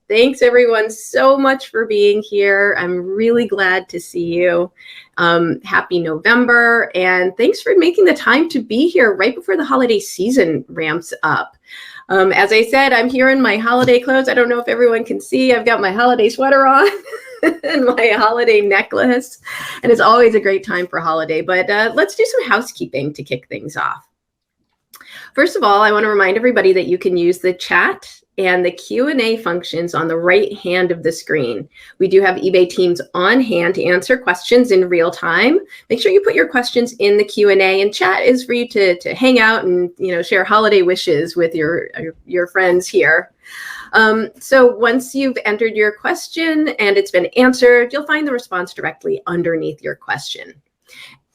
Thanks everyone so much for being here. I'm really glad to see you. Happy November, and thanks for making the time to be here right before the holiday season ramps up. As I said, I'm here in my holiday clothes. I don't know if everyone can see. I've got my holiday sweater on and my holiday necklace, and it's always a great time for holiday, but let's do some housekeeping to kick things off. First of all, I want to remind everybody that you can use the chat and the Q&A functions on the right hand of the screen. We do have eBay teams on hand to answer questions in real time. Make sure you put your questions in the Q&A, and chat is for you to hang out and share holiday wishes with your friends here. So once you've entered your question and it's been answered, you'll find the response directly underneath your question.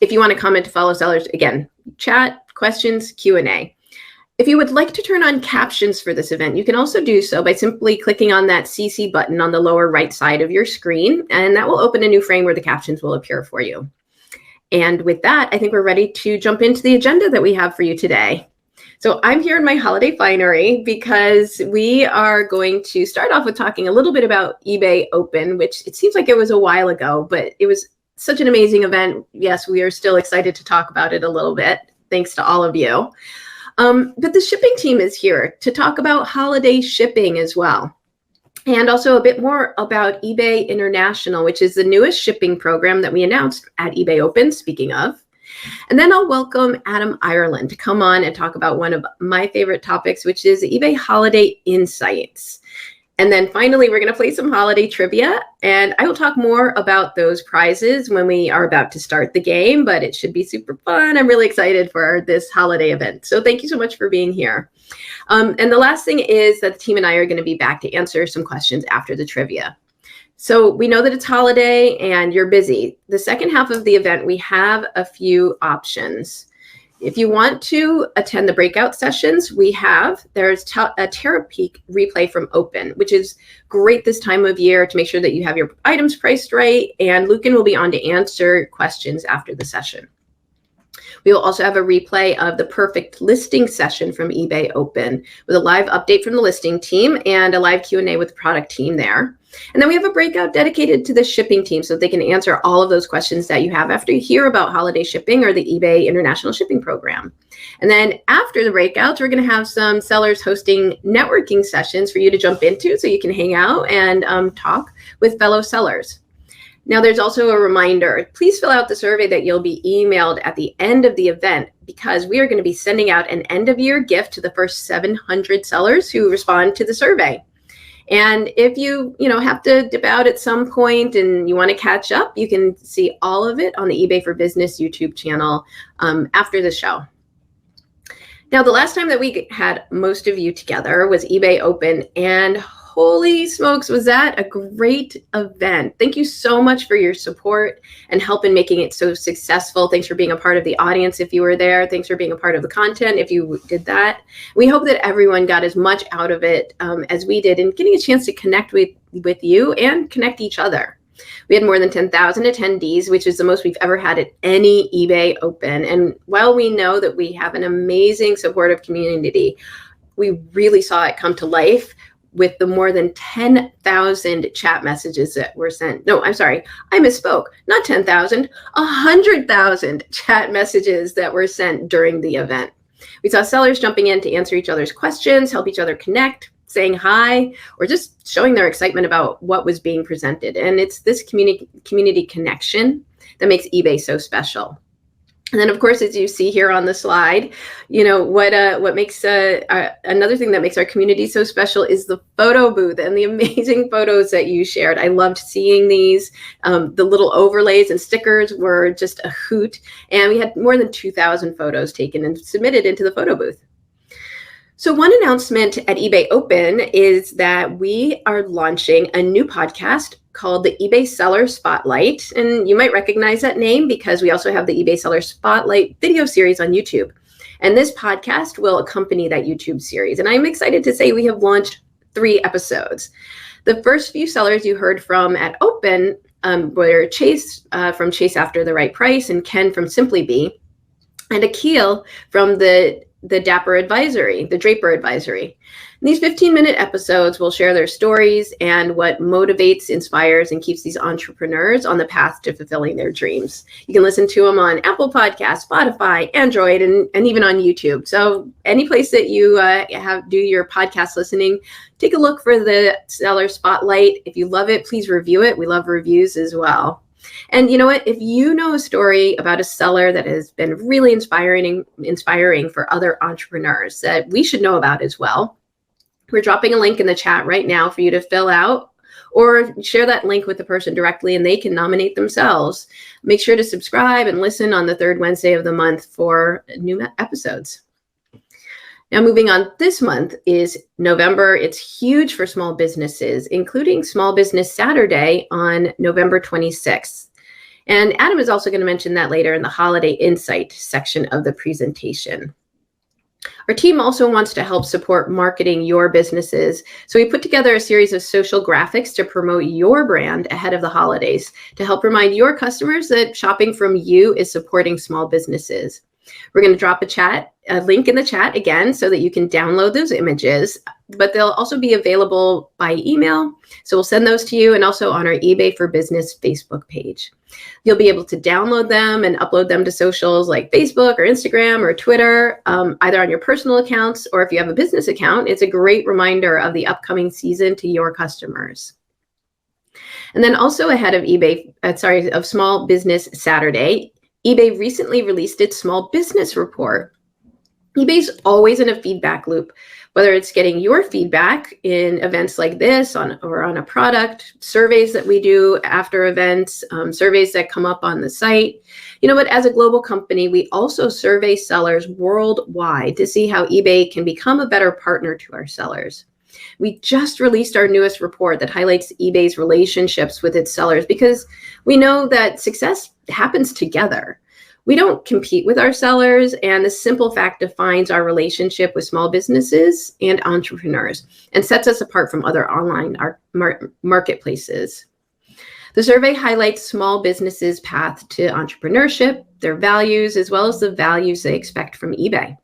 If you want to comment to fellow sellers, again, chat, questions, Q&A. If you would like to turn on captions for this event, you can also do so by simply clicking on that CC button on the lower right side of your screen, and that will open a new frame where the captions will appear for you. And with that, I think we're ready to jump into the agenda that we have for you today. So I'm here in my holiday finery because we are going to start off with talking a little bit about eBay Open, which it seems like it was a while ago, but it was such an amazing event. Yes, we are still excited to talk about it a little bit, thanks to all of you. But the shipping team is here to talk about holiday shipping as well. And also a bit more about eBay International, which is the newest shipping program that we announced at eBay Open, speaking of. And then I'll welcome Adam Ireland to come on and talk about one of my favorite topics, which is eBay Holiday Insights. And then finally, we're going to play some holiday trivia, and I will talk more about those prizes when we are about to start the game, but it should be super fun. I'm really excited for this holiday event. So thank you so much for being here. And the last thing is that the team and I are going to be back to answer some questions after the trivia. So we know that it's holiday and you're busy. The second half of the event, we have a few options. If you want to attend the breakout sessions, there's a Terapeak replay from Open, which is great this time of year to make sure that you have your items priced right. And Lucan will be on to answer questions after the session. We will also have a replay of the perfect listing session from eBay Open with a live update from the listing team and a live Q&A with the product team there. And then we have a breakout dedicated to the shipping team so they can answer all of those questions that you have after you hear about holiday shipping or the eBay International Shipping Program. And then after the breakouts, we're going to have some sellers hosting networking sessions for you to jump into so you can hang out and talk with fellow sellers. Now, there's also a reminder, please fill out the survey that you'll be emailed at the end of the event, because we are going to be sending out an end of year gift to the first 700 sellers who respond to the survey. And if you have to dip out at some point and you want to catch up, you can see all of it on the eBay for Business YouTube channel after the show. Now, the last time that we had most of you together was eBay Open, and holy smokes, was that a great event. Thank you so much for your support and help in making it so successful. Thanks for being a part of the audience if you were there. Thanks for being a part of the content if you did that. We hope that everyone got as much out of it as we did, and getting a chance to connect with you and connect each other. We had more than 10,000 attendees, which is the most we've ever had at any eBay Open. And while we know that we have an amazing supportive community, we really saw it come to life with the more than 10,000 chat messages that were sent. No, I'm sorry, I misspoke. Not 10,000, 100,000 chat messages that were sent during the event. We saw sellers jumping in to answer each other's questions, help each other connect, saying hi, or just showing their excitement about what was being presented. And it's this community connection that makes eBay so special. And then, of course, as you see here on the slide, what makes another thing that makes our community so special is the photo booth and the amazing photos that you shared. I loved seeing these. The little overlays and stickers were just a hoot. And we had more than 2,000 photos taken and submitted into the photo booth. So one announcement at eBay Open is that we are launching a new podcast called the eBay Seller Spotlight. And you might recognize that name because we also have the eBay Seller Spotlight video series on YouTube. And this podcast will accompany that YouTube series. And I'm excited to say we have launched 3 episodes. The first few sellers you heard from at Open were Chase from Chase After the Right Price, and Ken from Simply Be, and Akil from the the Draper Advisory. And these 15-minute episodes will share their stories and what motivates, inspires, and keeps these entrepreneurs on the path to fulfilling their dreams. You can listen to them on Apple Podcasts, Spotify, Android, and even on YouTube. So any place that you do your podcast listening, take a look for the Seller Spotlight. If you love it, please review it. We love reviews as well. And you know what? If you know a story about a seller that has been really inspiring for other entrepreneurs that we should know about as well, we're dropping a link in the chat right now for you to fill out, or share that link with the person directly and they can nominate themselves. Make sure to subscribe and listen on the third Wednesday of the month for new episodes. Now, moving on, this month is November. It's huge for small businesses, including Small Business Saturday on November 26th. And Adam is also going to mention that later in the Holiday Insight section of the presentation. Our team also wants to help support marketing your businesses. So we put together a series of social graphics to promote your brand ahead of the holidays to help remind your customers that shopping from you is supporting small businesses. We're going to drop a link in the chat again so that you can download those images, but they'll also be available by email. So we'll send those to you and also on our eBay for Business Facebook page. You'll be able to download them and upload them to socials like Facebook or Instagram or Twitter, either on your personal accounts, or if you have a business account, it's a great reminder of the upcoming season to your customers. And then also ahead of Small Business Saturday, eBay recently released its Small Business Report. eBay's always in a feedback loop, whether it's getting your feedback in events like this or on a product, surveys that we do after events, surveys that come up on the site. But as a global company, we also survey sellers worldwide to see how eBay can become a better partner to our sellers. We just released our newest report that highlights eBay's relationships with its sellers because we know that success happens together. We don't compete with our sellers, and the simple fact defines our relationship with small businesses and entrepreneurs and sets us apart from other online marketplaces. The survey highlights small businesses' path to entrepreneurship, their values, as well as the values they expect from eBay.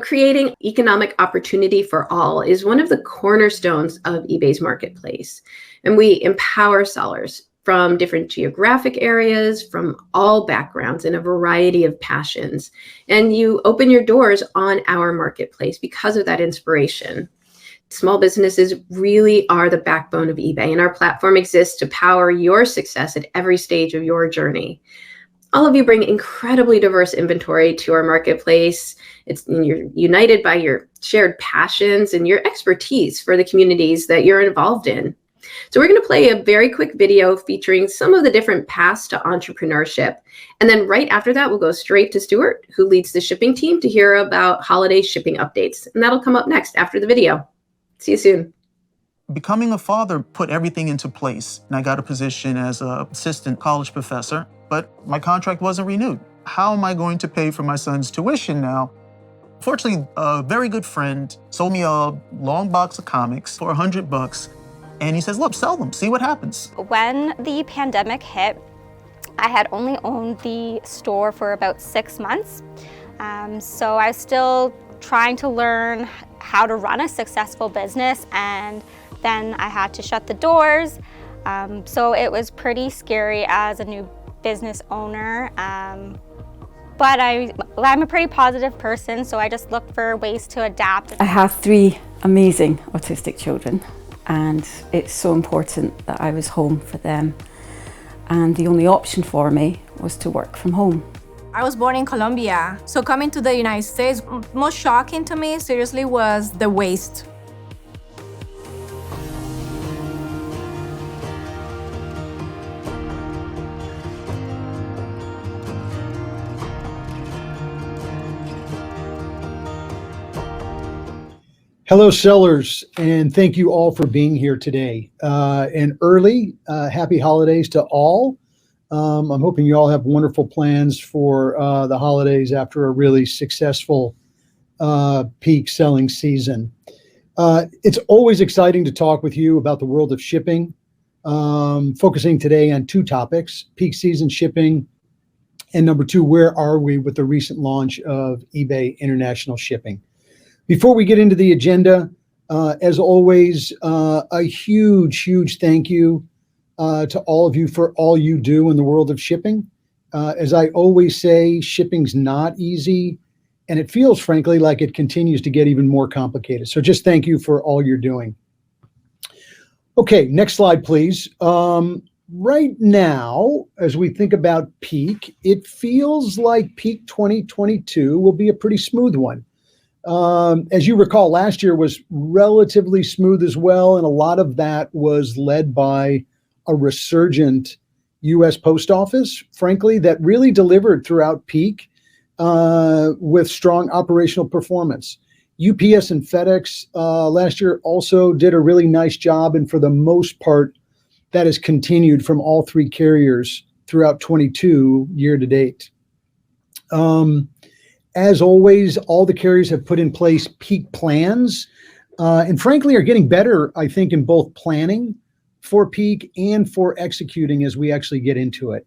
Creating economic opportunity for all is one of the cornerstones of eBay's marketplace. And we empower sellers from different geographic areas, from all backgrounds, and a variety of passions. And you open your doors on our marketplace because of that inspiration. Small businesses really are the backbone of eBay, and our platform exists to power your success at every stage of your journey. All of you bring incredibly diverse inventory to our marketplace. You're united by your shared passions and your expertise for the communities that you're involved in. So we're going to play a very quick video featuring some of the different paths to entrepreneurship. And then right after that, we'll go straight to Stuart, who leads the shipping team, to hear about holiday shipping updates. And that'll come up next after the video. See you soon. Becoming a father put everything into place, and I got a position as an assistant college professor, but my contract wasn't renewed. How am I going to pay for my son's tuition now? Fortunately, a very good friend sold me a long box of comics for $100, and he says, look, sell them, see what happens. When the pandemic hit, I had only owned the store for about 6 months, so I was still trying to learn how to run a successful business, and then I had to shut the doors. So it was pretty scary as a new business owner. But I'm a pretty positive person, so I just look for ways to adapt. I have 3 amazing autistic children, and it's so important that I was home for them. And the only option for me was to work from home. I was born in Colombia, so coming to the United States, most shocking to me, seriously, was the waste. Hello, sellers, and thank you all for being here today. And early, happy holidays to all. I'm hoping you all have wonderful plans for the holidays after a really successful peak selling season. It's always exciting to talk with you about the world of shipping, focusing today on 2 topics, peak season shipping And number two, where are we with the recent launch of eBay International Shipping? Before we get into the agenda, as always, a huge thank you to all of you for all you do in the world of shipping. As I always say, shipping's not easy, and it feels, frankly, like it continues to get even more complicated. So just thank you for all you're doing. Okay, next slide, please. Right now, as we think about peak, it feels like peak 2022 will be a pretty smooth one. As you recall, last year was relatively smooth as well, and a lot of that was led by a resurgent U.S. Post Office, frankly, that really delivered throughout peak with strong operational performance. UPS and FedEx last year also did a really nice job, and for the most part, that has continued from all three carriers throughout 22 year to date. As always, all the carriers have put in place peak plans and frankly are getting better, I think, in both planning for peak and for executing as we actually get into it.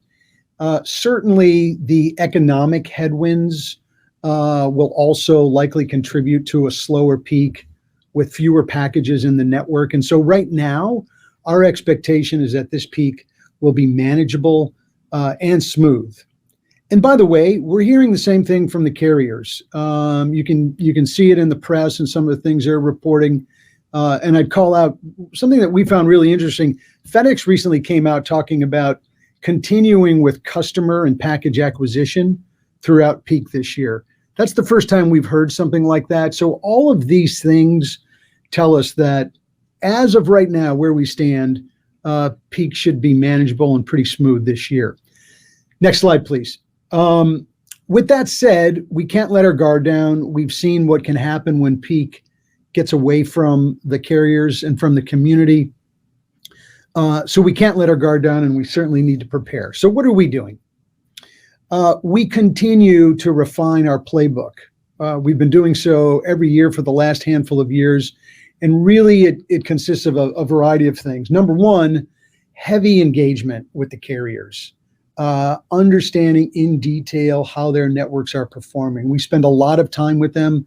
Certainly, the economic headwinds will also likely contribute to a slower peak with fewer packages in the network. And so right now, our expectation is that this peak will be manageable and smooth. And by the way, we're hearing the same thing from the carriers. You can see it in the press and some of the things they're reporting. And I'd call out something that we found really interesting. FedEx recently came out talking about continuing with customer and package acquisition throughout peak this year. That's the first time we've heard something like that. So all of these things tell us that as of right now, where we stand, peak should be manageable and pretty smooth this year. Next slide, please. With that said, we can't let our guard down. We've seen what can happen when peak gets away from the carriers and from the community. So we can't let our guard down, and we certainly need to prepare. So what are we doing? We continue to refine our playbook. We've been doing so every year for the last handful of years. And really, it consists of a variety of things. Number one, heavy engagement with the carriers, understanding in detail how their networks are performing. We spend a lot of time with them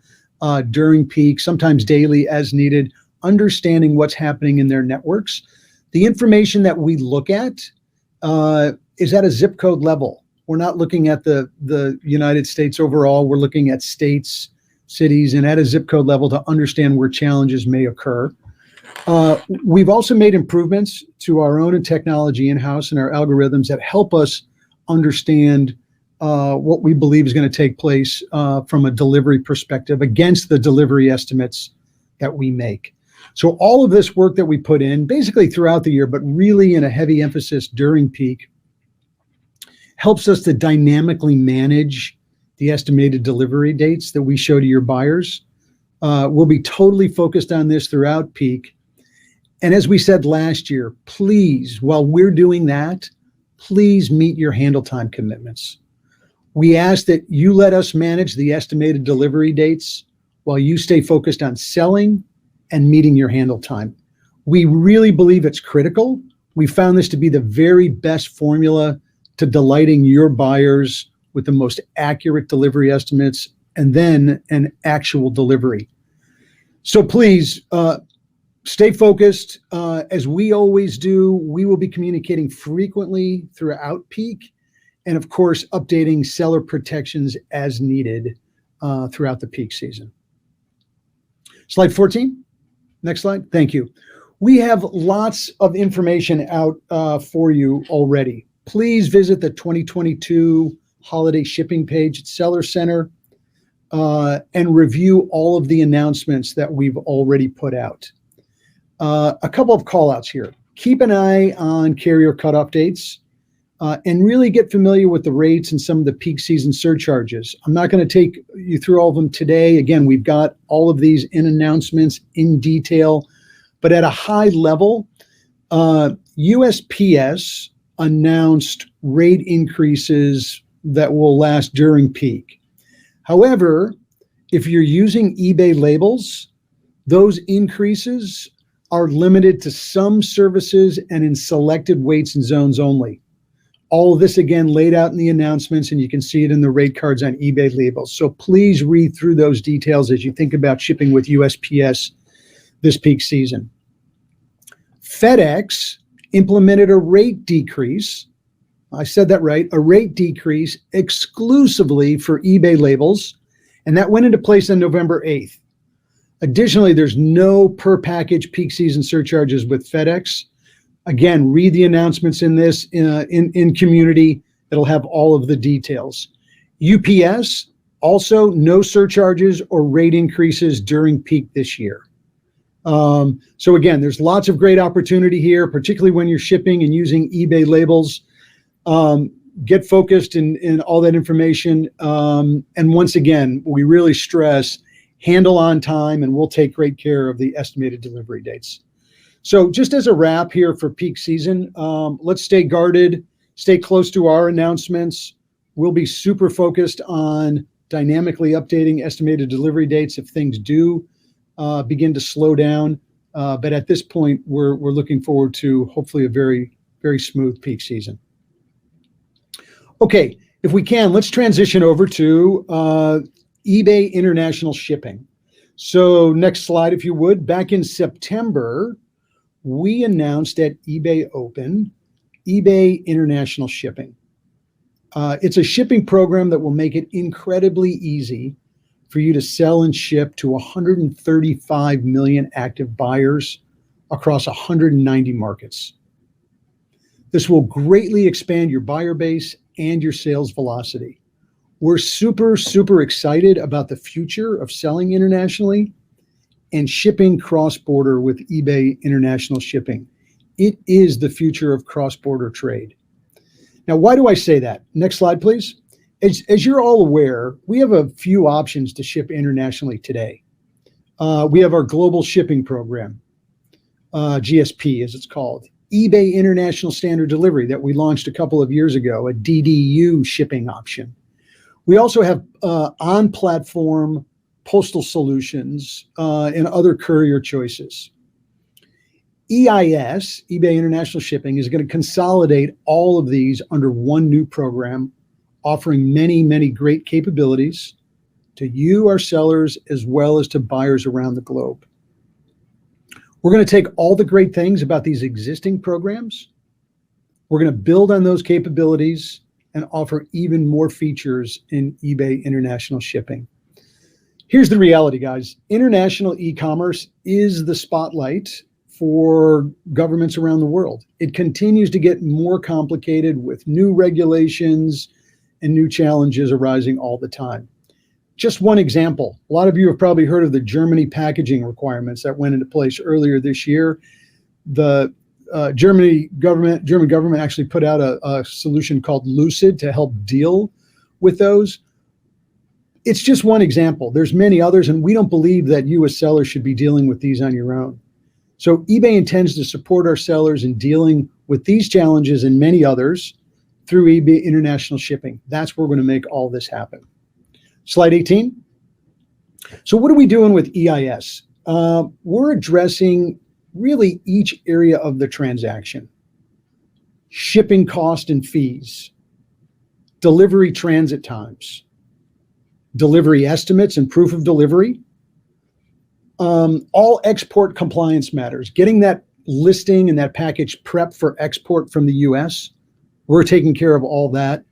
during peak, sometimes daily as needed, understanding what's happening in their networks. The information that we look at is at a zip code level. We're not looking at the United States overall. We're looking at states, cities, and at a zip code level to understand where challenges may occur. We've also made improvements to our own technology in-house and our algorithms that help us understand what we believe is going to take place from a delivery perspective against the delivery estimates that we make. So all of this work that we put in basically throughout the year, but really in a heavy emphasis during peak, helps us to dynamically manage the estimated delivery dates that we show to your buyers. We'll be totally focused on this throughout peak. And as we said last year, please, while we're doing that, please meet your handle time commitments. We ask that you let us manage the estimated delivery dates while you stay focused on selling and meeting your handle time. We really believe it's critical. We found this to be the very best formula to delighting your buyers with the most accurate delivery estimates and then an actual delivery. So please stay focused. As we always do, we will be communicating frequently throughout peak and of course, updating seller protections as needed throughout the peak season. Slide 14. Next slide. Thank you. We have lots of information out for you already. Please visit the 2022 holiday shipping page at Seller Center and review all of the announcements that we've already put out. A couple of call outs here. Keep an eye on carrier cutoff dates and really get familiar with the rates and some of the peak season surcharges. I'm not going to take you through all of them today. Again, we've got all of these in announcements in detail, but at a high level, USPS announced rate increases that will last during peak. However, if you're using eBay labels, those increases are limited to some services and in selected weights and zones only. All of this, again, laid out in the announcements, and you can see it in the rate cards on eBay labels. So please read through those details as you think about shipping with USPS this peak season. FedEx implemented a rate decrease. I said that right, a rate decrease exclusively for eBay labels, and that went into place on November 8th. Additionally, there's no per package peak season surcharges with FedEx. Again, read the announcements in this in community. It'll have all of the details. UPS, also no surcharges or rate increases during peak this year. So again, there's lots of great opportunity here, particularly when you're shipping and using eBay labels. Get focused in all that information. And once again, we really stress handle on time, and we'll take great care of the estimated delivery dates. So just as a wrap here for peak season, let's stay guarded, stay close to our announcements. We'll be super focused on dynamically updating estimated delivery dates if things do begin to slow down. But at this point, we're looking forward to hopefully a very, very smooth peak season. Okay, if we can, let's transition over to eBay International Shipping. So next slide, if you would. Back in September, we announced at eBay Open, eBay International Shipping. It's a shipping program that will make it incredibly easy for you to sell and ship to 135 million active buyers across 190 markets. This will greatly expand your buyer base and your sales velocity. We're super, super excited about the future of selling internationally and shipping cross-border with eBay International Shipping. It is the future of cross-border trade. Now, why do I say that? Next slide, please. As you're all aware, we have a few options to ship internationally today. We have our global shipping program, GSP as it's called, eBay International Standard Delivery that we launched a couple of years ago, a DDU shipping option. We also have on-platform postal solutions and other courier choices. EIS, eBay International Shipping, is going to consolidate all of these under one new program, offering many, many great capabilities to you, our sellers, as well as to buyers around the globe. We're going to take all the great things about these existing programs. We're going to build on those capabilities and offer even more features in eBay International Shipping. Here's the reality, guys. International e-commerce is the spotlight for governments around the world. It continues to get more complicated with new regulations and new challenges arising all the time. Just one example, a lot of you have probably heard of the Germany packaging requirements that went into place earlier this year. The German government actually put out a solution called Lucid to help deal with those. It's just one example. There's many others, and we don't believe that you as sellers should be dealing with these on your own. So eBay intends to support our sellers in dealing with these challenges and many others through eBay International Shipping. That's where we're going to make all this happen. Slide 18. So what are we doing with EIS? We're addressing really each area of the transaction. Shipping cost and fees, delivery transit times, delivery estimates and proof of delivery, all export compliance matters, getting that listing and that package prep for export from the US. We're taking care of all that.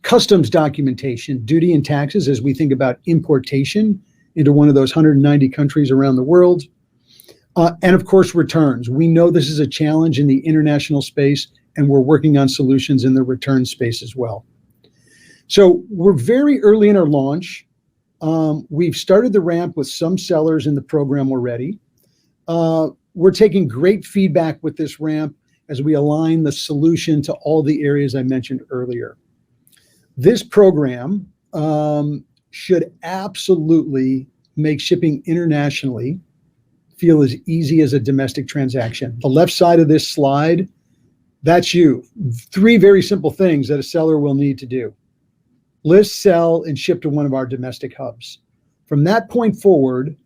Customs documentation, duty and taxes as we think about importation into one of those 190 countries around the world. And of course, returns. We know this is a challenge in the international space, and we're working on solutions in the return space as well. So we're very early in our launch. We've started the ramp with some sellers in the program already. We're taking great feedback with this ramp as we align the solution to all the areas I mentioned earlier. This program should absolutely make shipping internationally feel as easy as a domestic transaction. The left side of this slide, that's you. 3 very simple things that a seller will need to do. List, sell, and ship to one of our domestic hubs. From that point forward,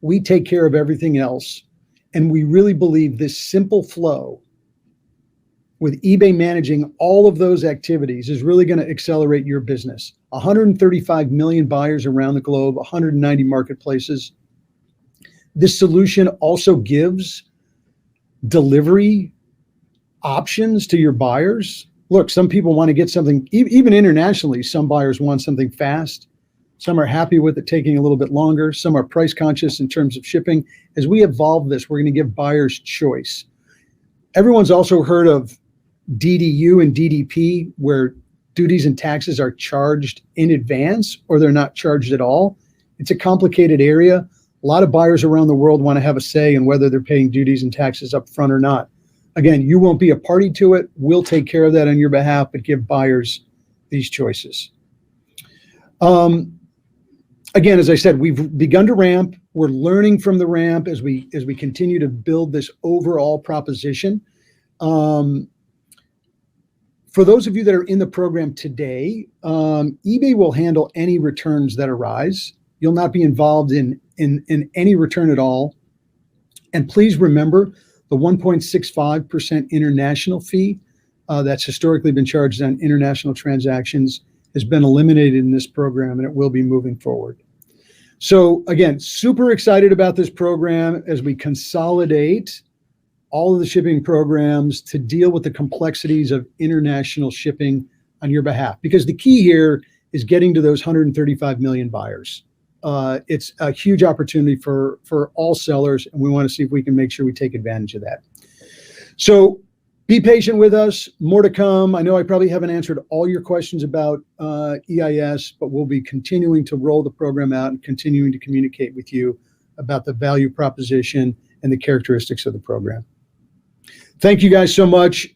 we take care of everything else. And we really believe this simple flow with eBay managing all of those activities is really going to accelerate your business. 135 million buyers around the globe, 190 marketplaces. This solution also gives delivery options to your buyers. Look, some people want to get something, even internationally, some buyers want something fast. Some are happy with it taking a little bit longer. Some are price conscious in terms of shipping. As we evolve this, we're going to give buyers choice. Everyone's also heard of DDU and DDP, where duties and taxes are charged in advance or they're not charged at all. It's a complicated area. A lot of buyers around the world want to have a say in whether they're paying duties and taxes up front or not. Again, you won't be a party to it. We'll take care of that on your behalf, but give buyers these choices. Again, as I said, we've begun to ramp. We're learning from the ramp as we continue to build this overall proposition. For those of you that are in the program today, eBay will handle any returns that arise. You'll not be involved in any return at all. And please remember the 1.65% international fee that's historically been charged on international transactions has been eliminated in this program, and it will be moving forward. So again, super excited about this program as we consolidate all of the shipping programs to deal with the complexities of international shipping on your behalf. Because the key here is getting to those 135 million buyers. It's a huge opportunity for all sellers, and we want to see if we can make sure we take advantage of that. So be patient with us. More to come. I know I probably haven't answered all your questions about EIS, but we'll be continuing to roll the program out and continuing to communicate with you about the value proposition and the characteristics of the program. Thank you guys so much.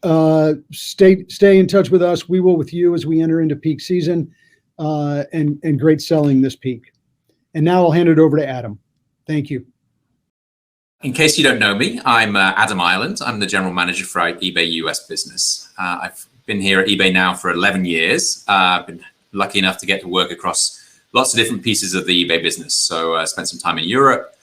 Stay in touch with us. We will with you as we enter into peak season and great selling this peak. And now I'll hand it over to Adam. Thank you. In case you don't know me, I'm Adam Ireland. I'm the general manager for our eBay US business. I've been here at eBay now for 11 years. I've been lucky enough to get to work across lots of different pieces of the eBay business. So I spent some time in Europe,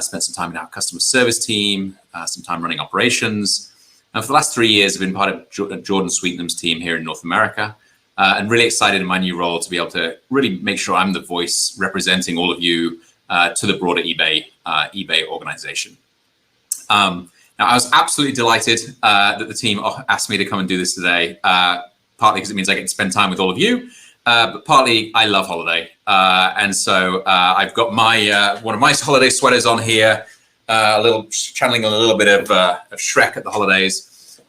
spent some time in our customer service team, some time running operations. And for the last 3 years, I've been part of Jordan Sweetnam's team here in North America. And really excited in my new role to be able to really make sure I'm the voice representing all of you to the broader eBay organization. Now, I was absolutely delighted that the team asked me to come and do this today, partly because it means I get to spend time with all of you, but partly I love holiday. And so I've got my one of my holiday sweaters on here, channeling a little bit of Shrek at the holidays.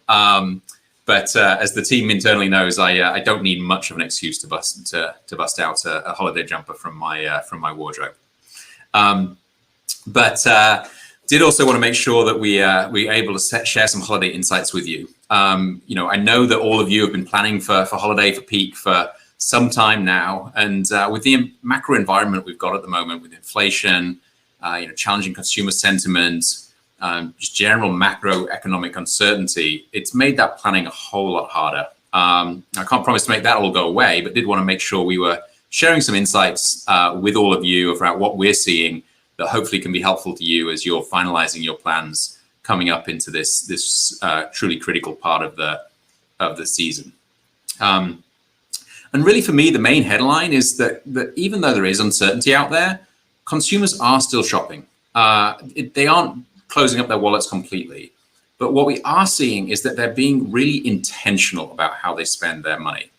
But as the team internally knows, I don't need much of an excuse to bust out a holiday jumper from my wardrobe. But did also want to make sure that we're able to share some holiday insights with you. I know that all of you have been planning for holiday, for peak for some time now, and with the macro environment we've got at the moment, with inflation, challenging consumer sentiment, just general macroeconomic uncertainty, it's made that planning a whole lot harder. I can't promise to make that all go away, but did want to make sure we were sharing some insights with all of you about what we're seeing that hopefully can be helpful to you as you're finalizing your plans coming up into this truly critical part of the season. And really for me, the main headline is that even though there is uncertainty out there, consumers are still shopping. They aren't closing up their wallets completely. But what we are seeing is that they're being really intentional about how they spend their money.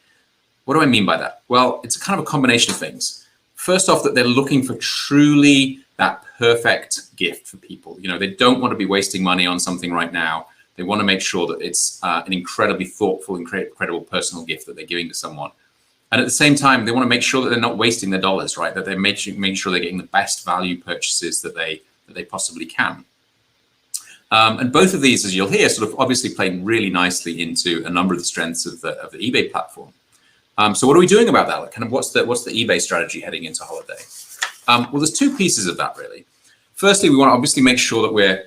What do I mean by that? Well, it's kind of a combination of things. First off, that they're looking for truly that perfect gift for people. They don't want to be wasting money on something right now. They want to make sure that it's an incredibly thoughtful, incredible personal gift that they're giving to someone. And at the same time, they want to make sure that they're not wasting their dollars, right? That they make sure they're getting the best value purchases that they possibly can. And both of these, as you'll hear, sort of obviously playing really nicely into a number of the strengths of the eBay platform. So what are we doing about that? Kind of what's the eBay strategy heading into holiday? Well, there's two pieces of that really. Firstly, we want to obviously make sure that we're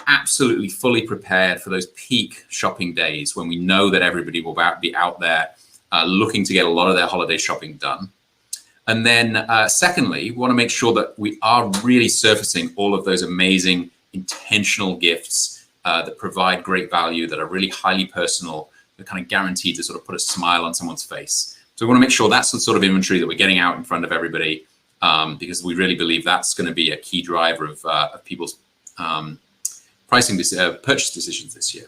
absolutely fully prepared for those peak shopping days when we know that everybody will be out there looking to get a lot of their holiday shopping done. And then secondly, we want to make sure that we are really surfacing all of those amazing intentional gifts that provide great value, that are really highly personal, that kind of guaranteed to sort of put a smile on someone's face. So we want to make sure that's the sort of inventory that we're getting out in front of everybody, because we really believe that's going to be a key driver of people's purchase decisions this year.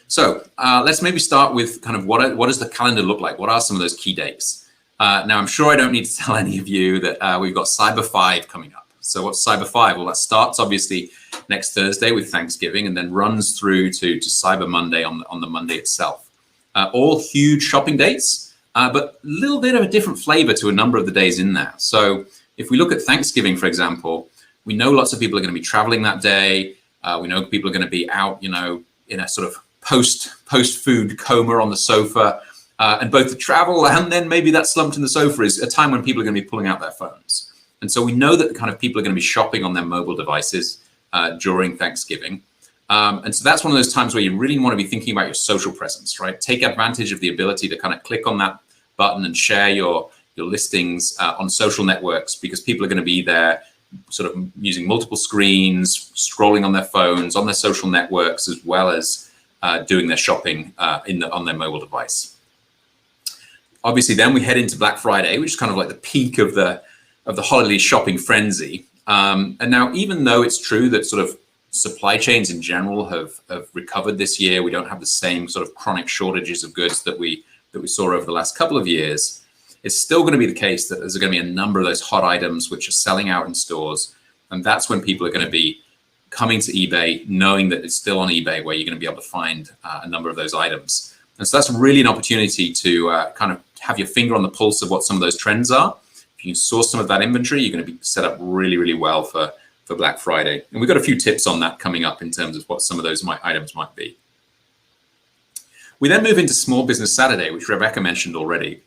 So let's maybe start with kind of what does the calendar look like? What are some of those key dates? Now, I'm sure I don't need to tell any of you that we've got Cyber 5 coming up. So what's Cyber 5? Well, that starts obviously next Thursday with Thanksgiving and then runs through to Cyber Monday on the Monday itself. All huge shopping dates, but a little bit of a different flavor to a number of the days in there. So if we look at Thanksgiving, for example, we know lots of people are going to be traveling that day. We know people are going to be out, in a sort of post-food coma on the sofa. And both the travel and then maybe that slumped in the sofa is a time when people are going to be pulling out their phones. And so we know that the kind of people are going to be shopping on their mobile devices during Thanksgiving. And so that's one of those times where you really want to be thinking about your social presence, right? Take advantage of the ability to kind of click on that button and share your listings on social networks, because people are going to be there sort of using multiple screens, scrolling on their phones, on their social networks, as well as doing their shopping on their mobile device. Obviously, then we head into Black Friday, which is kind of like the peak of the holiday shopping frenzy. And now, even though it's true that sort of supply chains in general have recovered this year, we don't have the same sort of chronic shortages of goods that we saw over the last couple of years. It's still going to be the case that there's going to be a number of those hot items which are selling out in stores, and that's when people are going to be coming to eBay, knowing that it's still on eBay, where you're going to be able to find a number of those items. And so that's really an opportunity to kind of have your finger on the pulse of what some of those trends are. If you can source some of that inventory, you're going to be set up really, really well for Black Friday. And we've got a few tips on that coming up in terms of what some of those items might be. We then move into Small Business Saturday, which Rebecca mentioned already.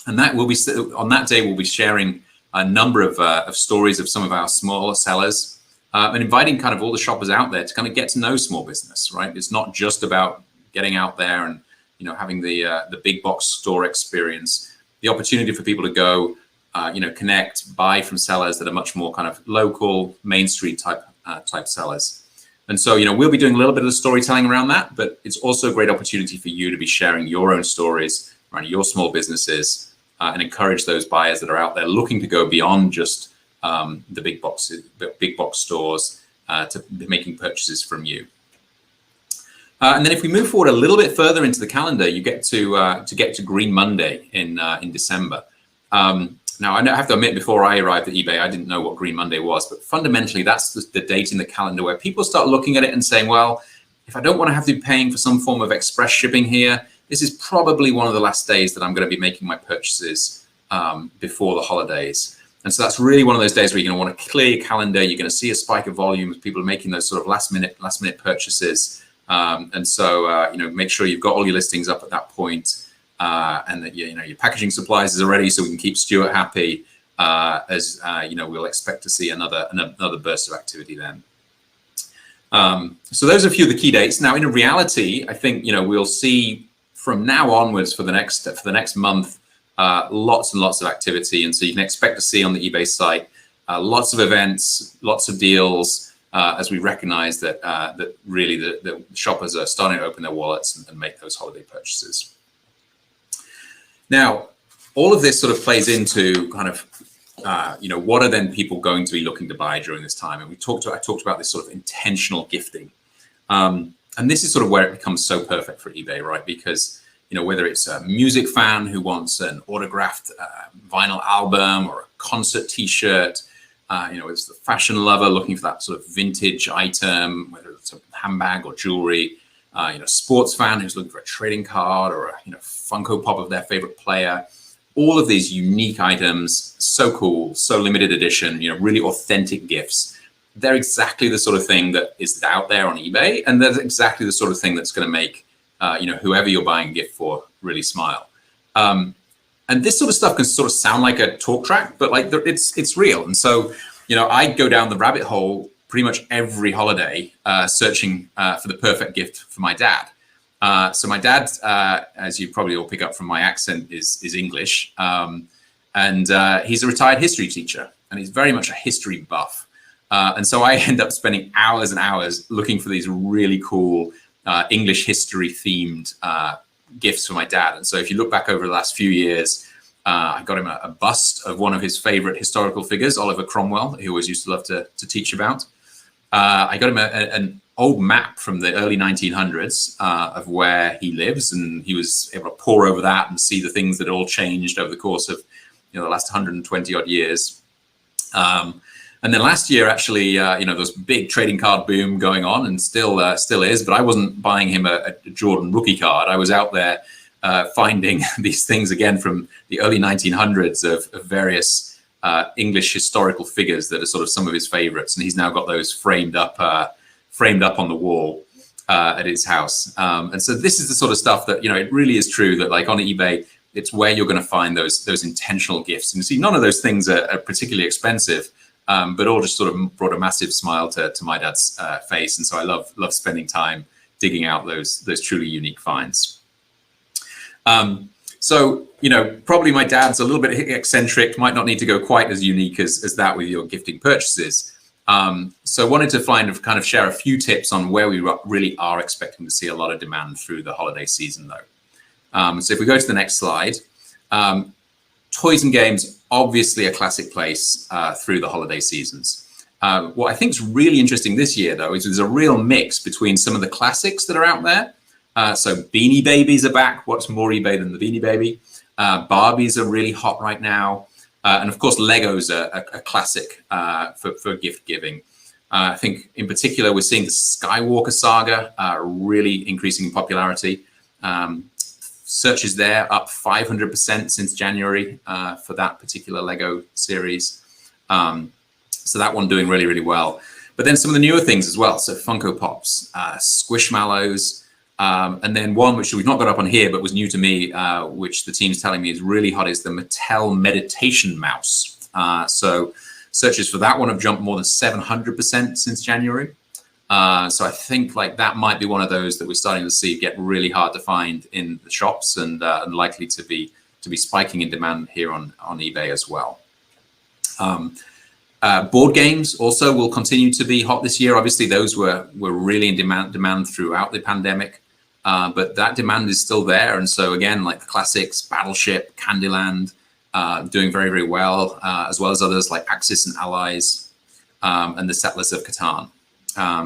And that will be, on that day, we'll be sharing a number of stories of some of our smaller sellers and inviting kind of all the shoppers out there to kind of get to know small business, right? It's not just about getting out there and having the big box store experience. The opportunity for people to go, connect, buy from sellers that are much more kind of local, Main Street type sellers. And so, we'll be doing a little bit of the storytelling around that, but it's also a great opportunity for you to be sharing your own stories around your small businesses and encourage those buyers that are out there looking to go beyond just the big box stores to making purchases from you. And then if we move forward a little bit further into the calendar, you get to Green Monday in December. Now, I have to admit, before I arrived at eBay, I didn't know what Green Monday was, but fundamentally, that's the date in the calendar where people start looking at it and saying, well, if I don't want to have to be paying for some form of express shipping here, this is probably one of the last days that I'm going to be making my purchases before the holidays. And so that's really one of those days where you're going to want to clear your calendar. You're going to see a spike of volume, people are making those sort of last minute purchases. And so, make sure you've got all your listings up at that point, and that your packaging supplies is ready, so we can keep Stuart happy. We'll expect to see another burst of activity then. So those are a few of the key dates. Now, in reality, I think we'll see from now onwards for the next month lots and lots of activity, and so you can expect to see on the eBay site lots of events, lots of deals. As we recognize that really the shoppers are starting to open their wallets and make those holiday purchases. Now, all of this sort of plays into kind of, what are then people going to be looking to buy during this time? And I talked about this sort of intentional gifting. And this is sort of where it becomes so perfect for eBay, right? Because, whether it's a music fan who wants an autographed vinyl album or a concert T-shirt, it's the fashion lover looking for that sort of vintage item, whether it's a handbag or jewelry, sports fan who's looking for a trading card or a Funko Pop of their favorite player. All of these unique items, so cool, so limited edition, really authentic gifts. They're exactly the sort of thing that is out there on eBay, and that's exactly the sort of thing that's going to make whoever you're buying a gift for really smile. And this sort of stuff can sort of sound like a talk track, but like it's real. And so, I go down the rabbit hole pretty much every holiday searching for the perfect gift for my dad. So my dad, as you probably all pick up from my accent, is English. And he's a retired history teacher, and he's very much a history buff. And so I end up spending hours and hours looking for these really cool English history themed gifts for my dad. And so if you look back over the last few years, I got him a bust of one of his favorite historical figures, Oliver Cromwell, he always used to love to teach about. I got him an old map from the early 1900s of where he lives, and he was able to pore over that and see the things that all changed over the course of the last 120 odd years. And then last year, actually, there was a big trading card boom going on, and still is. But I wasn't buying him a Jordan rookie card. I was out there finding these things again from the early 1900s of various English historical figures that are sort of some of his favorites, and he's now got those framed up on the wall at his house. And so this is the sort of stuff that it really is true that, like, on eBay, it's where you're going to find those intentional gifts. And you see, none of those things are particularly expensive. But all just sort of brought a massive smile to my dad's face, and so I love spending time digging out those truly unique finds. So probably my dad's a little bit eccentric, might not need to go quite as unique as that with your gifting purchases. So I wanted to kind of share a few tips on where we really are expecting to see a lot of demand through the holiday season, though. So if we go to the next slide. Toys and games, obviously a classic place through the holiday seasons. What I think is really interesting this year, though, is there's a real mix between some of the classics that are out there. So Beanie Babies are back. What's more eBay than the Beanie Baby? Barbies are really hot right now. And of course, Legos are a classic for gift giving. I think in particular, we're seeing the Skywalker saga really increasing in popularity. Searches there up 500% since January for that particular Lego series. So that one doing really, really well. But then some of the newer things as well. So Funko Pops, Squishmallows, and then one which we've not got up on here, but was new to me, which the team's telling me is really hot, is the Mattel Meditation Mouse. So searches for that one have jumped more than 700% since January. So I think like that might be one of those that we're starting to see get really hard to find in the shops, and likely to be spiking in demand here on eBay as well. Board games also will continue to be hot this year. Obviously, those were really in demand throughout the pandemic, but that demand is still there. And so again, like the classics, Battleship, Candyland, doing very, very well, as well as others like Axis and Allies, and the Settlers of Catan.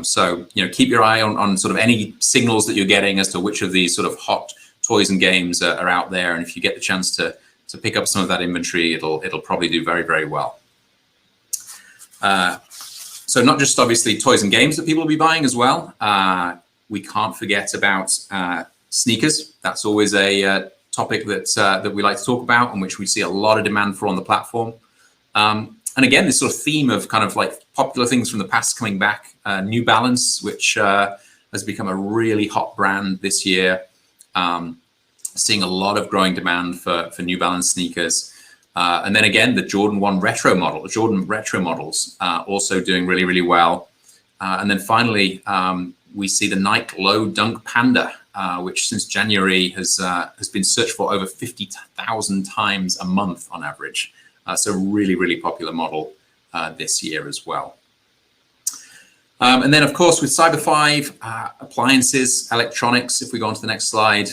So keep your eye on sort of any signals that you're getting as to which of these sort of hot toys and games are out there, and if you get the chance to pick up some of that inventory, it'll probably do very, very well. So not just obviously toys and games that people will be buying as well. We can't forget about sneakers. That's always a topic that we like to talk about, and which we see a lot of demand for on the platform. And again, this sort of theme of kind of like popular things from the past coming back. New Balance, which has become a really hot brand this year. Seeing a lot of growing demand for New Balance sneakers. And then again, the Jordan 1 retro model, the Jordan retro models also doing really, really well. And then finally, we see the Nike Low Dunk Panda, which since January has been searched for over 50,000 times a month on average. So really, really popular model this year as well. And then, of course, with Cyber 5, appliances, electronics, if we go on to the next slide,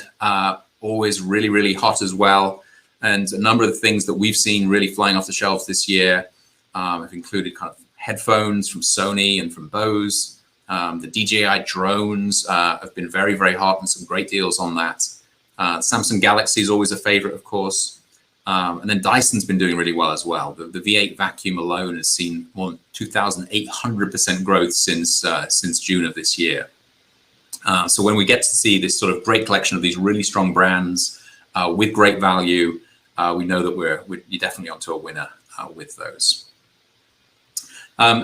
always really, really hot as well. And a number of the things that we've seen really flying off the shelves this year have included kind of headphones from Sony and from Bose. The DJI drones have been very, very hot, and some great deals on that. Samsung Galaxy is always a favorite, of course. And then Dyson's been doing really well as well. The V8 vacuum alone has seen more than 2,800% growth since June of this year. So when we get to see this sort of great collection of these really strong brands with great value, we know that you're definitely onto a winner with those.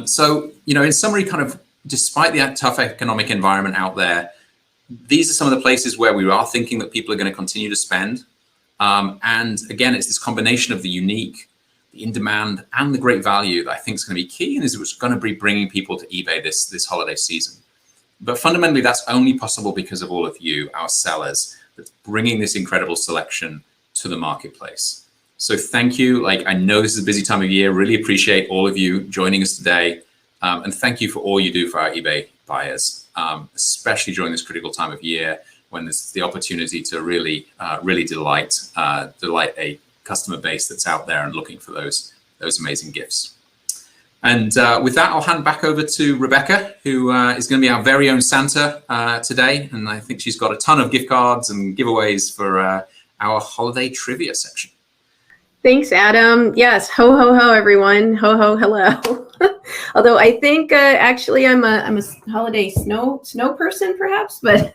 So, in summary, kind of despite the tough economic environment out there, these are some of the places where we are thinking that people are going to continue to spend. And again, it's this combination of the unique, the in-demand, and the great value that I think is going to be key, and is what's going to be bringing people to eBay this holiday season. But fundamentally, that's only possible because of all of you, our sellers, that's bringing this incredible selection to the marketplace. So thank you. I know this is a busy time of year. Really appreciate all of you joining us today. And thank you for all you do for our eBay buyers, especially during this critical time of year when there's the opportunity to really delight a customer base that's out there and looking for those amazing gifts. And with that, I'll hand back over to Rebecca, who is going to be our very own Santa today. And I think she's got a ton of gift cards and giveaways for our holiday trivia section. Thanks, Adam. Yes, ho, ho, ho, everyone. Ho, ho, hello. Although I think actually I'm a holiday snow person, perhaps, but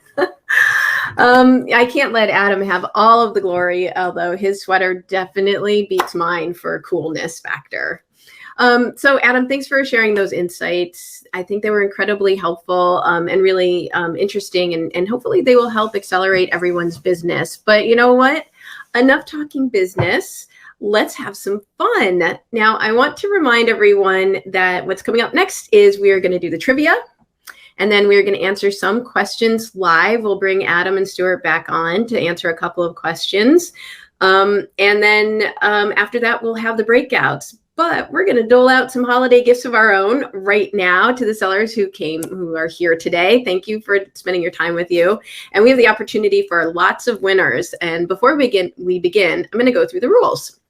I can't let Adam have all of the glory, although his sweater definitely beats mine for coolness factor. So Adam, thanks for sharing those insights. I think they were incredibly helpful and really interesting, and hopefully they will help accelerate everyone's business. But you know what? Enough talking business. Let's have some fun. Now, I want to remind everyone that what's coming up next is we are going to do the trivia, and then we're going to answer some questions live. We'll bring Adam and Stuart back on to answer a couple of questions. And then after that, we'll have the breakouts. But we're going to dole out some holiday gifts of our own right now to the sellers who are here today. Thank you for spending your time with you. And we have the opportunity for lots of winners. And before we begin, I'm going to go through the rules.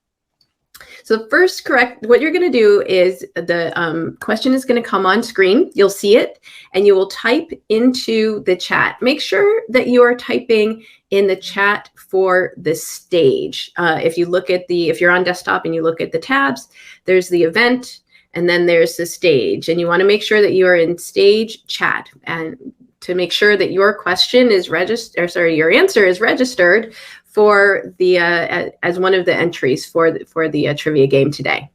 So first, what you're going to do is the question is going to come on screen. You'll see it, and you will type into the chat. Make sure that you are typing in the chat for the stage. If you're on desktop and you look at the tabs, there's the event, and then there's the stage. And you want to make sure that you are in stage chat, and to make sure that your question is your answer is registered for the as one of the entries for the trivia game today.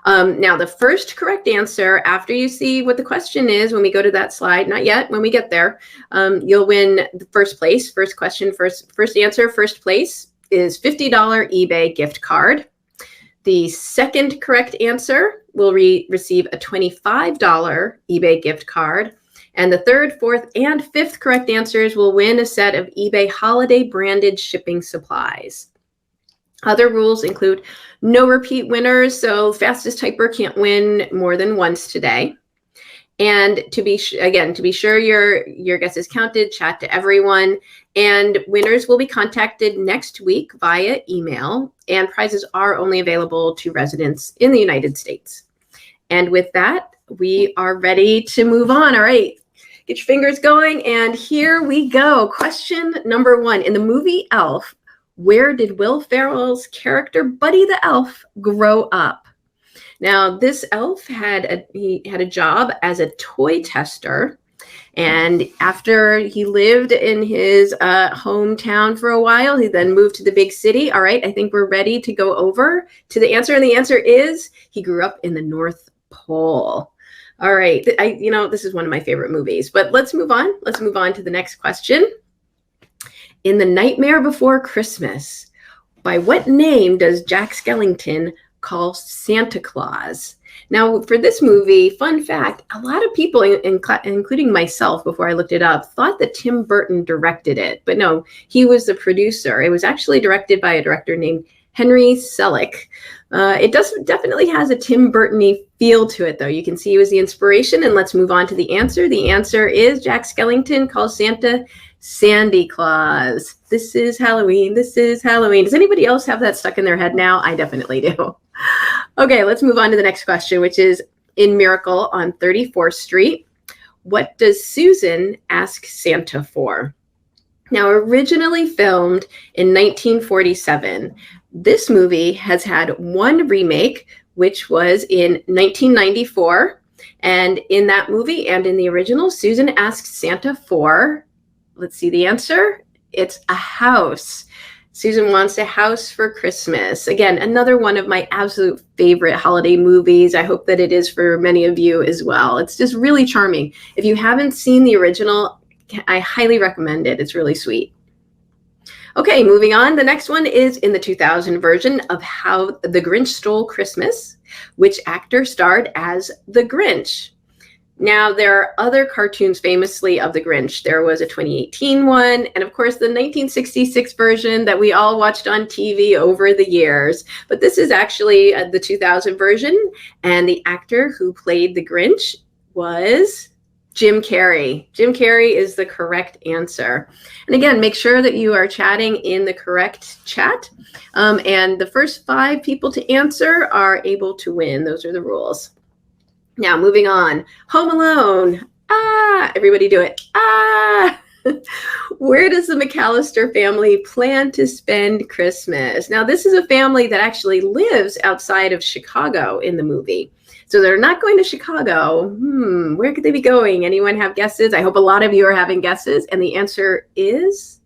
Now, the first correct answer, after you see what the question is, when we go to that slide, not yet, when we get there, you'll win the first place. First question, first answer, first place is $50 eBay gift card. The second correct answer will receive a $25 eBay gift card. And the third, fourth, and fifth correct answers will win a set of eBay holiday branded shipping supplies. Other rules include no repeat winners, so fastest typer can't win more than once today. And to be sure your guess is counted, chat to everyone. And winners will be contacted next week via email, and prizes are only available to residents in the United States. And with that, we are ready to move on. All right. Get your fingers going, and here we go. Question number 1. In the movie Elf, where did Will Ferrell's character Buddy the Elf grow up? Now, this elf had a job as a toy tester, and after he lived in his hometown for a while, he then moved to the big city. All right, I think we're ready to go over to the answer, and the answer is he grew up in the North Pole. All right, this is one of my favorite movies, but let's move on. Let's move on to the next question. In The Nightmare Before Christmas, by what name does Jack Skellington call Santa Claus? Now, for this movie, fun fact, a lot of people, including myself before I looked it up, thought that Tim Burton directed it, but no, he was the producer. It was actually directed by a director named Henry Selick. It definitely has a Tim Burton-y feel to it, though. You can see he was the inspiration, and let's move on to the answer. The answer is Jack Skellington calls Santa Sandy Claus. This is Halloween. This is Halloween. Does anybody else have that stuck in their head now? I definitely do. Okay, let's move on to the next question, which is in Miracle on 34th Street. What does Susan ask Santa for? Now, originally filmed in 1947, this movie has had one remake, which was in 1994. And in that movie and in the original, Susan asked Santa for, let's see the answer, it's a house. Susan wants a house for Christmas. Again, another one of my absolute favorite holiday movies. I hope that it is for many of you as well. It's just really charming. If you haven't seen the original, I highly recommend it. It's really sweet. Okay, moving on. The next one is in the 2000 version of How the Grinch Stole Christmas. Which actor starred as the Grinch? Now, there are other cartoons famously of the Grinch. There was a 2018 one, and of course, the 1966 version that we all watched on TV over the years. But this is actually the 2000 version, and the actor who played the Grinch was Jim Carrey. Jim Carrey is the correct answer. And again, make sure that you are chatting in the correct chat. And the first 5 people to answer are able to win. Those are the rules. Now, moving on. Home Alone. Ah, everybody do it. Ah. Where does the McAllister family plan to spend Christmas? Now, this is a family that actually lives outside of Chicago in the movie. So they're not going to Chicago. Where could they be going? Anyone have guesses? I hope a lot of you are having guesses. And the answer is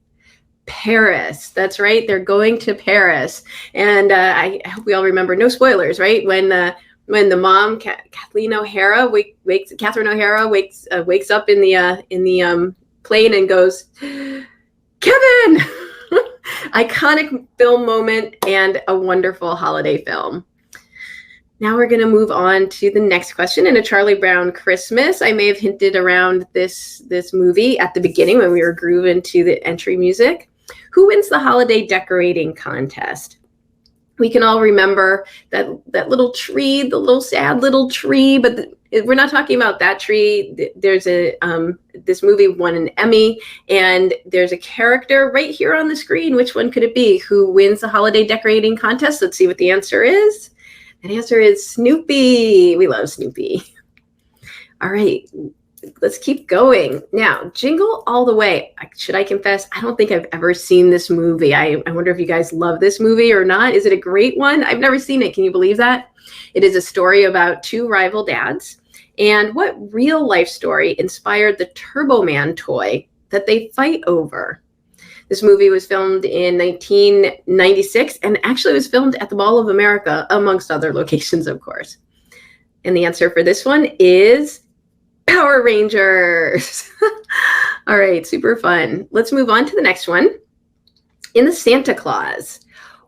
Paris. That's right. They're going to Paris. And I hope we all remember, no spoilers, right? When the mom, Catherine O'Hara, wakes up in the plane and goes, Kevin! Iconic film moment and a wonderful holiday film. Now we're going to move on to the next question. In A Charlie Brown Christmas, I may have hinted around this movie at the beginning when we were grooving to the entry music. Who wins the holiday decorating contest? We can all remember that little tree, the little sad little tree, but we're not talking about that tree. There's this movie won an Emmy, and there's a character right here on the screen. Which one could it be? Who wins the holiday decorating contest? Let's see what the answer is. The answer is Snoopy. We love Snoopy. All right, let's keep going. Now, Jingle All the Way. Should I confess? I don't think I've ever seen this movie. I wonder if you guys love this movie or not. Is it a great one? I've never seen it. Can you believe that? It is a story about 2 rival dads. And what real life story inspired the Turbo Man toy that they fight over? This movie was filmed in 1996 and actually was filmed at the Mall of America, amongst other locations, of course. And the answer for this one is Power Rangers. All right, super fun. Let's move on to the next one. In The Santa Claus,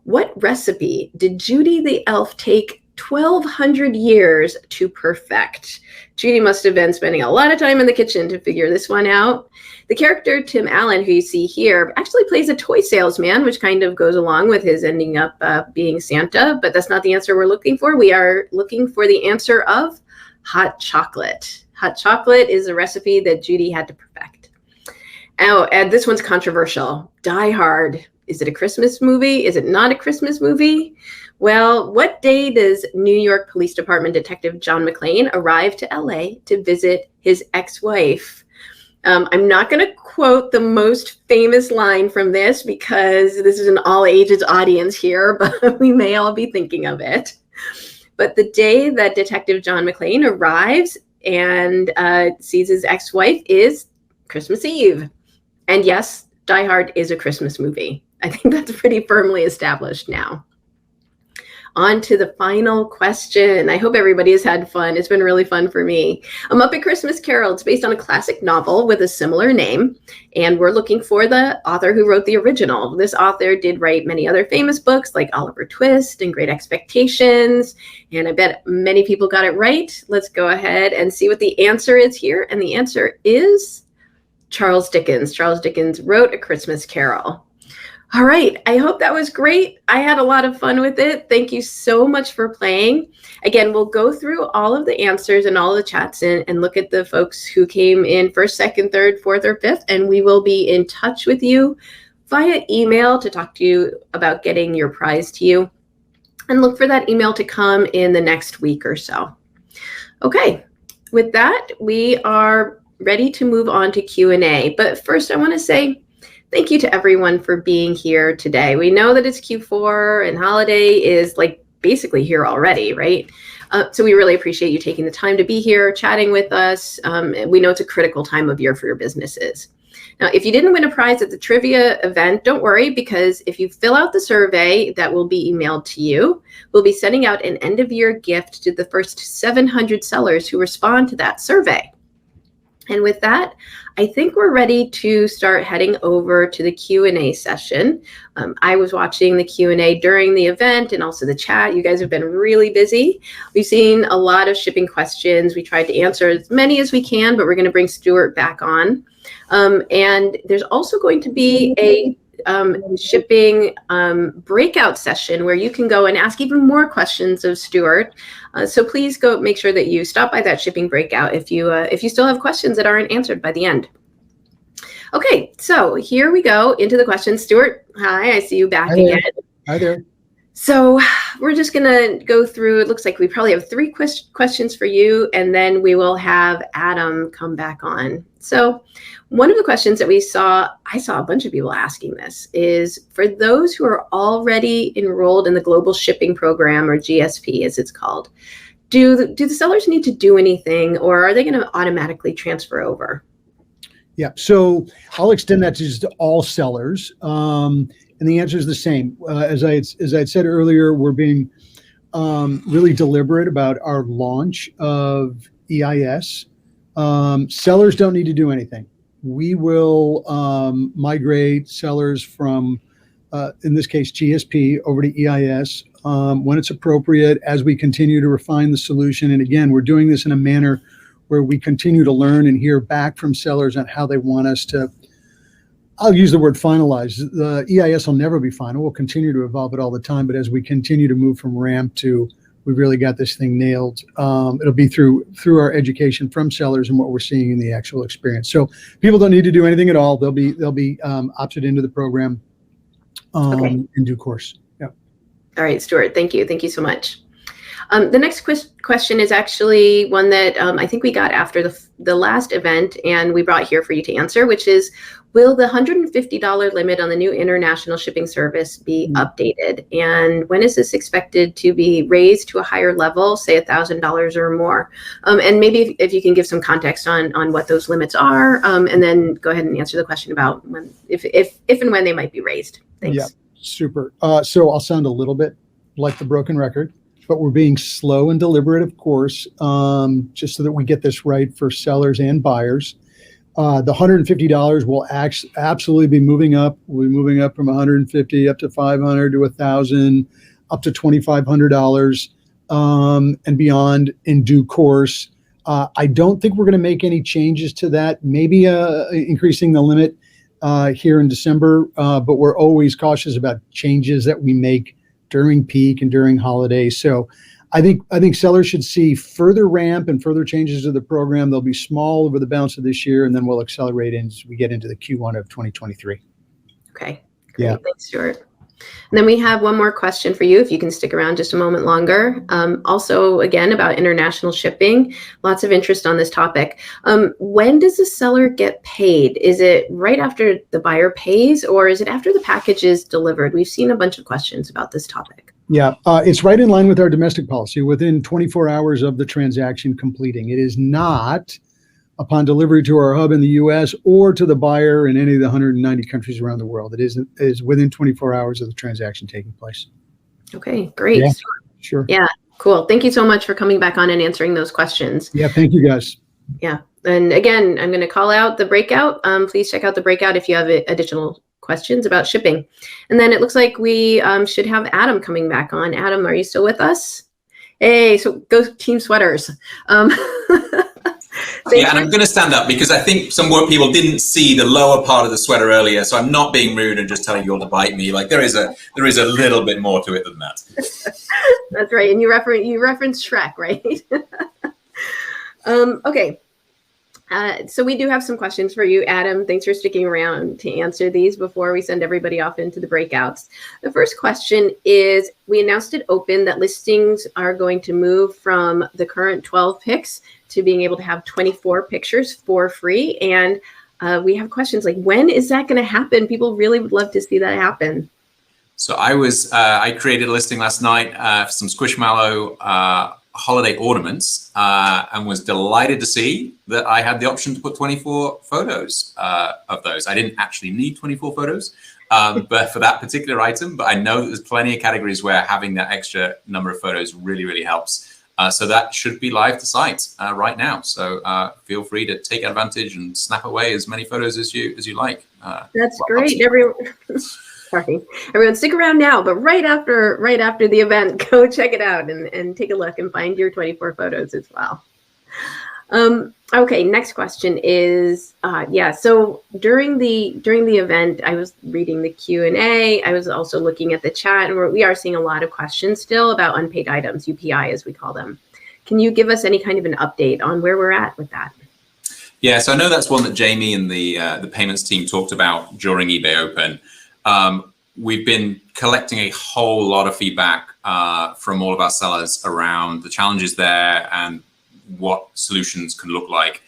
what recipe did Judy the elf take 1,200 years to perfect? Judy must have been spending a lot of time in the kitchen to figure this one out. The character Tim Allen, who you see here, actually plays a toy salesman, which kind of goes along with his ending up being Santa, but that's not the answer we're looking for. We are looking for the answer of hot chocolate. Hot chocolate is a recipe that Judy had to perfect. Oh, and this one's controversial. Die Hard. Is it a Christmas movie? Is it not a Christmas movie? Well, what day does New York Police Department Detective John McClane arrive to LA to visit his ex-wife? I'm not going to quote the most famous line from this because this is an all ages audience here, but we may all be thinking of it. But the day that Detective John McClane arrives and sees his ex-wife is Christmas Eve. And yes, Die Hard is a Christmas movie. I think that's pretty firmly established now. On to the final question. I hope everybody has had fun. It's been really fun for me. A Muppet Christmas Carol. It's based on a classic novel with a similar name, and we're looking for the author who wrote the original. This author did write many other famous books like Oliver Twist and Great Expectations, and I bet many people got it right. Let's go ahead and see what the answer is here, and the answer is Charles Dickens. Charles Dickens wrote A Christmas Carol. All right, I hope that was great. I had a lot of fun with it. Thank you so much for playing. Again, we'll go through all of the answers and all the chats and look at the folks who came in first, second, third, fourth, or fifth, and we will be in touch with you via email to talk to you about getting your prize to you. And look for that email to come in the next week or so. Okay, with that, we are ready to move on to Q&A. But first, I want to say thank you to everyone for being here today. We know that it's Q4 and holiday is like basically here already, right? So we really appreciate you taking the time to be here, chatting with us. We know it's a critical time of year for your businesses. Now, if you didn't win a prize at the trivia event, don't worry, because if you fill out the survey that will be emailed to you, we'll be sending out an end of year gift to the first 700 sellers who respond to that survey. And with that, I think we're ready to start heading over to the Q&A session. I was watching the Q&A during the event and also the chat. You guys have been really busy. We've seen a lot of shipping questions. We tried to answer as many as we can, but we're going to bring Stuart back on. And there's also going to be shipping breakout session where you can go and ask even more questions of Stuart. So please go make sure that you stop by that shipping breakout if you still have questions that aren't answered by the end. Okay, so here we go into the questions. Stuart, hi, I see you back again. Hi there. So we're just going to go through, it looks like we probably have 3 questions for you, and then we will have Adam come back on. So one of the questions that I saw a bunch of people asking this, is for those who are already enrolled in the Global Shipping Program, or GSP as it's called, do the sellers need to do anything, or are they going to automatically transfer over? Yeah, so I'll extend that to just all sellers. And the answer is the same. As I had said earlier, we're being really deliberate about our launch of EIS. Sellers don't need to do anything. We will migrate sellers from, in this case, GSP over to EIS when it's appropriate, as we continue to refine the solution. And again, we're doing this in a manner where we continue to learn and hear back from sellers on how they want us to, I'll use the word finalize. The EIS will never be final. We'll continue to evolve it all the time. But as we continue to move from ramp to we've really got this thing nailed, it'll be through our education from sellers and what we're seeing in the actual experience. So people don't need to do anything at all. They'll be opted into the program in due course. Yeah. All right, Stuart. Thank you. Thank you so much. The next question is actually one that I think we got after the last event, and we brought here for you to answer, which is, will the $150 limit on the new international shipping service be updated? And when is this expected to be raised to a higher level, say $1,000 or more? And maybe if you can give some context on what those limits are, and then go ahead and answer the question about when, if and when they might be raised. Thanks. Yeah, super. So I'll sound a little bit like the broken record, but we're being slow and deliberate, of course, just so that we get this right for sellers and buyers. The $150 will absolutely be moving up. We'll be moving up from $150 up to $500 to $1,000, up to $2,500 and beyond in due course. I don't think we're going to make any changes to that. Maybe increasing the limit here in December, but we're always cautious about changes that we make during peak and during holidays. So I think sellers should see further ramp and further changes to the program. They'll be small over the balance of this year, and then we'll accelerate as we get into the Q1 of 2023. Okay, great. Yeah. Thanks, Stuart. And then we have one more question for you, if you can stick around just a moment longer. Also, again, about international shipping. Lots of interest on this topic. When does the seller get paid? Is it right after the buyer pays, or is it after the package is delivered? We've seen a bunch of questions about this topic. Yeah, it's right in line with our domestic policy, within 24 hours of the transaction completing. It is not upon delivery to our hub in the U.S. or to the buyer in any of the 190 countries around the world. It is within 24 hours of the transaction taking place. Okay, great. Yeah, sure. Yeah, cool. Thank you so much for coming back on and answering those questions. Yeah, thank you, guys. Yeah, and again, I'm going to call out the breakout. Please check out the breakout if you have additional questions about shipping. And then it looks like we should have Adam coming back on. Adam, are you still with us? Hey, so go Team Sweaters. Yeah, and I'm going to stand up because I think some more people didn't see the lower part of the sweater earlier, so I'm not being rude and just telling you all to bite me. Like there is a little bit more to it than that. That's right, and you reference Shrek, right? Okay. So we do have some questions for you, Adam. Thanks for sticking around to answer these before we send everybody off into the breakouts. The first question is, we announced at Open that listings are going to move from the current 12 pics to being able to have 24 pictures for free. And we have questions like, when is that going to happen? People really would love to see that happen. So I created a listing last night for some Squishmallow holiday ornaments and was delighted to see that I had the option to put 24 photos of those. I didn't actually need 24 photos, but for that particular item, but I know that there's plenty of categories where having that extra number of photos really, really helps. So that should be live to site right now. So feel free to take advantage and snap away as many photos as you like. That's great. Everyone stick around now, but right after the event, go check it out and take a look and find your 24 photos as well. Okay, next question is, so during the event, I was reading the Q&A. I was also looking at the chat, and we are seeing a lot of questions still about unpaid items, UPI as we call them. Can you give us any kind of an update on where we're at with that? Yeah, so I know that's one that Jamie and the payments team talked about during eBay Open. We've been collecting a whole lot of feedback from all of our sellers around the challenges there and what solutions can look like.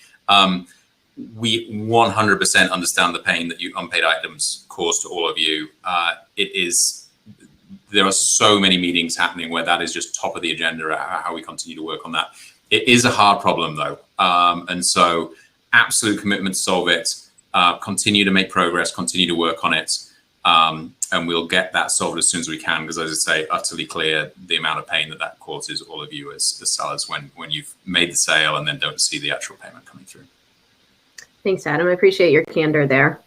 We 100% understand the pain that unpaid items cause to all of you. There are so many meetings happening where that is just top of the agenda, how we continue to work on that. It is a hard problem though. And so absolute commitment to solve it, continue to make progress, continue to work on it. And we'll get that solved as soon as we can, because as I say, utterly clear the amount of pain that causes all of you as sellers when you've made the sale and then don't see the actual payment coming through. Thanks, Adam. I appreciate your candor there.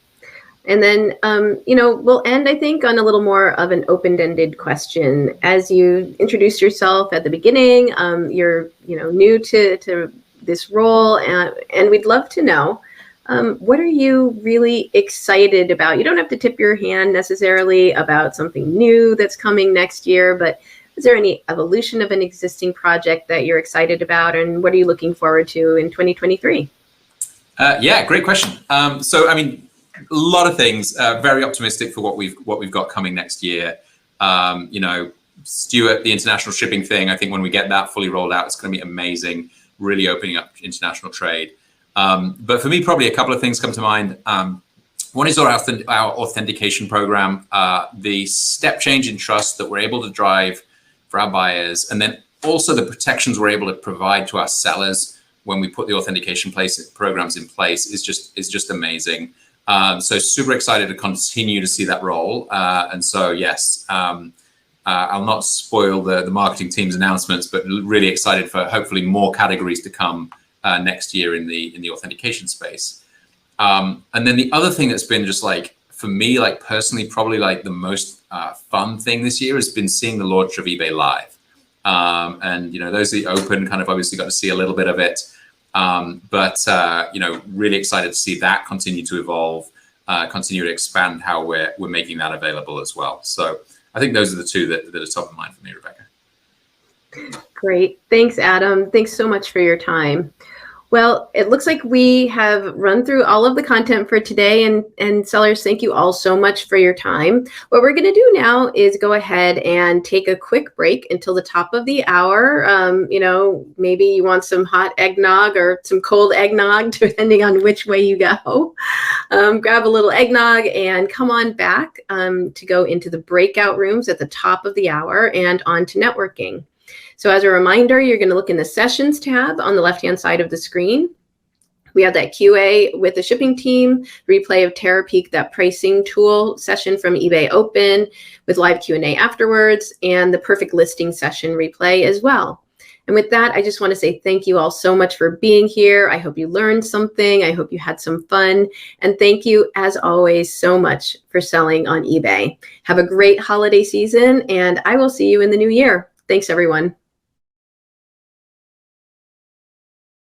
And then, we'll end, I think, on a little more of an open-ended question. As you introduced yourself at the beginning, you're, new to this role, and we'd love to know, what are you really excited about? You don't have to tip your hand necessarily about something new that's coming next year, but is there any evolution of an existing project that you're excited about, and what are you looking forward to in 2023? Yeah, great question. So, I mean, a lot of things. Very optimistic for what we've got coming next year. Stuart, the international shipping thing. I think when we get that fully rolled out, it's going to be amazing. Really opening up international trade. But for me, probably a couple of things come to mind. One is our authentication program, the step change in trust that we're able to drive for our buyers, and then also the protections we're able to provide to our sellers when we put the authentication programs in place is just amazing. So super excited to continue to see that roll. And so yes, I'll not spoil the marketing team's announcements, but really excited for hopefully more categories to come next year in the authentication space. And then the other thing that's been just for me, personally, probably the most fun thing this year has been seeing the launch of eBay Live. And those that open kind of obviously got to see a little bit of it. But really excited to see that continue to evolve, continue to expand how we're making that available as well. So I think those are the two that are top of mind for me, Rebecca. Great. Thanks, Adam. Thanks so much for your time. Well, it looks like we have run through all of the content for today, and sellers, thank you all so much for your time. What we're going to do now is go ahead and take a quick break until the top of the hour. Maybe you want some hot eggnog or some cold eggnog, depending on which way you go. Grab a little eggnog and come on back to go into the breakout rooms at the top of the hour and on to networking. So as a reminder, you're going to look in the Sessions tab on the left-hand side of the screen. We have that QA with the shipping team, replay of Terapeak, that pricing tool session from eBay Open with live Q&A afterwards, and the perfect listing session replay as well. And with that, I just want to say thank you all so much for being here. I hope you learned something. I hope you had some fun. And thank you, as always, so much for selling on eBay. Have a great holiday season, and I will see you in the new year. Thanks, everyone.